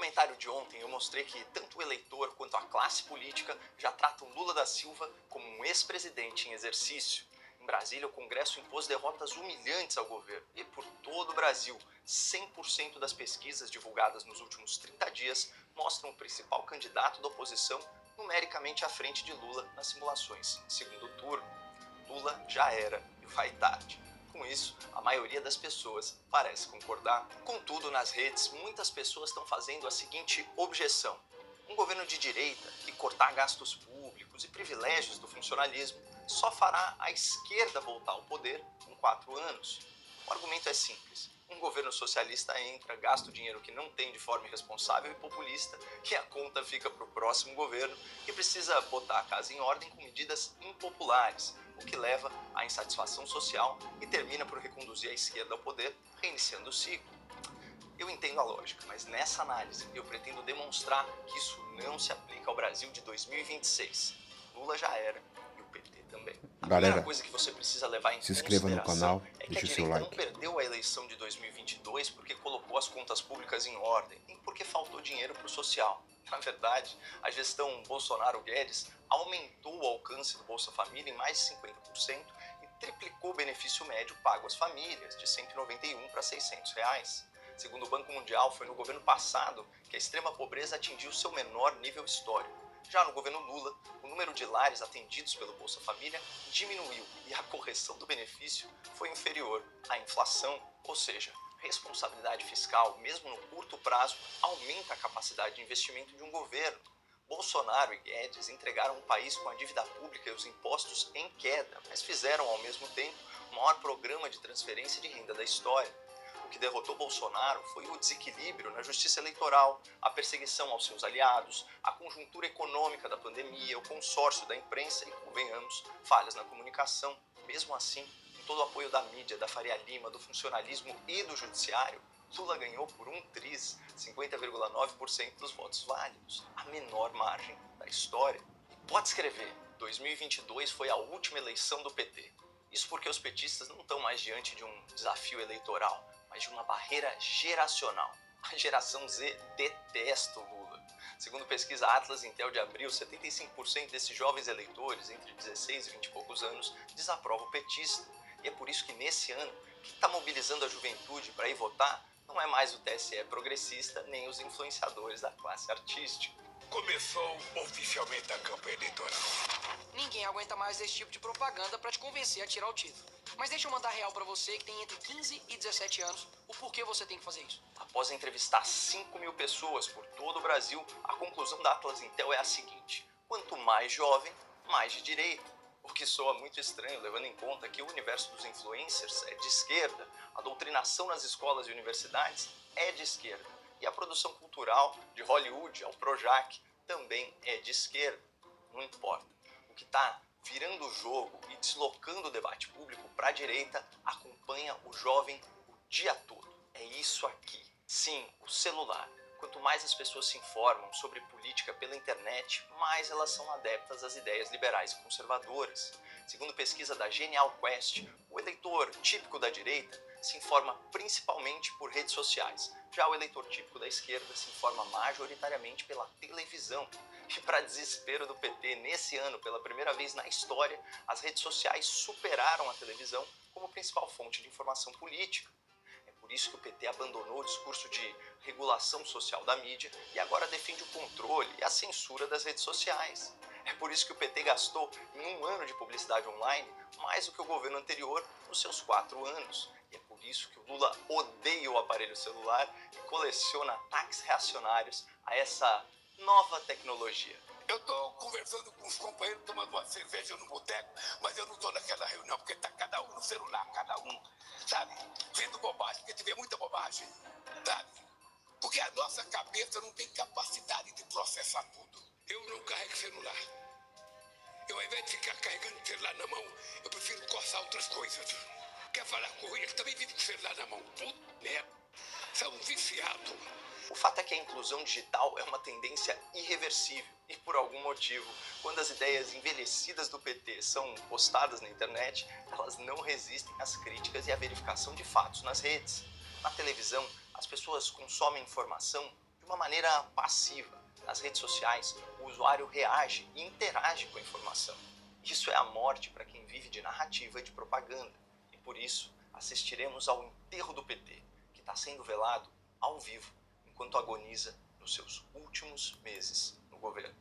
comentário de ontem eu mostrei que tanto o eleitor quanto a classe política já tratam Lula da Silva como um ex-presidente em exercício. Em Brasília, o Congresso impôs derrotas humilhantes ao governo e por todo o Brasil, 100% das pesquisas divulgadas nos últimos 30 dias mostram o principal candidato da oposição numericamente à frente de Lula nas simulações em segundo turno. Lula já era e vai tarde. Com isso, a maioria das pessoas parece concordar. Contudo, nas redes, muitas pessoas estão fazendo a seguinte objeção. Um governo de direita que cortar gastos públicos e privilégios do funcionalismo só fará a esquerda voltar ao poder em 4 anos. O argumento é simples. Um governo socialista entra, gasta o dinheiro que não tem de forma irresponsável e populista, e a conta fica para o próximo governo, que precisa botar a casa em ordem com medidas impopulares, o que leva à insatisfação social e termina por reconduzir a esquerda ao poder, reiniciando o ciclo. Eu entendo a lógica, mas nessa análise eu pretendo demonstrar que isso não se aplica ao Brasil de 2026. Lula já era e o PT também. A primeira coisa que você precisa levar em consideração é que a direita não perdeu a eleição de 2022 porque colocou as contas públicas em ordem, nem porque faltou dinheiro para o social. Na verdade, a gestão Bolsonaro-Guedes aumentou o alcance do Bolsa Família em mais de 50% e triplicou o benefício médio pago às famílias, de 191 para 600 reais. Segundo o Banco Mundial, foi no governo passado que a extrema pobreza atingiu seu menor nível histórico. Já no governo Lula, o número de lares atendidos pelo Bolsa Família diminuiu e a correção do benefício foi inferior à inflação, ou seja, responsabilidade fiscal, mesmo no curto prazo, aumenta a capacidade de investimento de um governo. Bolsonaro e Guedes entregaram um país com a dívida pública e os impostos em queda, mas fizeram ao mesmo tempo o maior programa de transferência de renda da história. O que derrotou Bolsonaro foi o desequilíbrio na justiça eleitoral, a perseguição aos seus aliados, a conjuntura econômica da pandemia, o consórcio da imprensa e, convenhamos, falhas na comunicação. Mesmo assim, com todo o apoio da mídia, da Faria Lima, do funcionalismo e do judiciário, Lula ganhou por 50,9% dos votos válidos, a menor margem da história. E pode escrever, 2022 foi a última eleição do PT. Isso porque os petistas não estão mais diante de um desafio eleitoral, mas de uma barreira geracional. A geração Z detesta o Lula. Segundo pesquisa Atlas Intel de abril, 75% desses jovens eleitores, entre 16 e 20 e poucos anos, desaprovam o petista. E é por isso que nesse ano, o que está mobilizando a juventude para ir votar não é mais o TSE progressista, nem os influenciadores da classe artística. Começou oficialmente a campanha eleitoral. Ninguém aguenta mais esse tipo de propaganda pra te convencer a tirar o título. Mas deixa eu mandar real pra você que tem entre 15 e 17 anos o porquê você tem que fazer isso. Após entrevistar 5.000 pessoas por todo o Brasil, a conclusão da Atlas Intel é a seguinte: quanto mais jovem, mais de direita. O que soa muito estranho, levando em conta que o universo dos influencers é de esquerda, a doutrinação nas escolas e universidades é de esquerda, e a produção cultural, de Hollywood ao Projac, também é de esquerda. Não importa. O que está virando o jogo e deslocando o debate público para a direita acompanha o jovem o dia todo. É isso aqui. Sim, o celular. Quanto mais as pessoas se informam sobre política pela internet, mais elas são adeptas às ideias liberais e conservadoras. Segundo pesquisa da Genial Quest, o eleitor típico da direita se informa principalmente por redes sociais. Já o eleitor típico da esquerda se informa majoritariamente pela televisão. E para desespero do PT, nesse ano, pela primeira vez na história, as redes sociais superaram a televisão como principal fonte de informação política. Por isso que o PT abandonou o discurso de regulação social da mídia e agora defende o controle e a censura das redes sociais. É por isso que o PT gastou, em um ano de publicidade online, mais do que o governo anterior nos seus 4 anos. E é por isso que o Lula odeia o aparelho celular e coleciona ataques reacionários a essa nova tecnologia. Eu tô conversando com os companheiros, tomando uma cerveja no boteco, mas eu não tô naquela reunião, porque tá cada um no celular, cada um, sabe? Vendo bobagem, porque tiver muita bobagem, sabe? Porque a nossa cabeça não tem capacidade de processar tudo. Eu não carrego celular. Eu, ao invés de ficar carregando o celular na mão, eu prefiro coçar outras coisas. Quer falar com ele, também vive com o celular na mão. Puta merda. São viciados. O fato é que a inclusão digital é uma tendência irreversível e, por algum motivo, quando as ideias envelhecidas do PT são postadas na internet, elas não resistem às críticas e à verificação de fatos nas redes. Na televisão, as pessoas consomem informação de uma maneira passiva. Nas redes sociais, o usuário reage e interage com a informação. Isso é a morte para quem vive de narrativa e de propaganda. E por isso, assistiremos ao enterro do PT, que está sendo velado ao vivo, enquanto agoniza nos seus últimos meses no governo.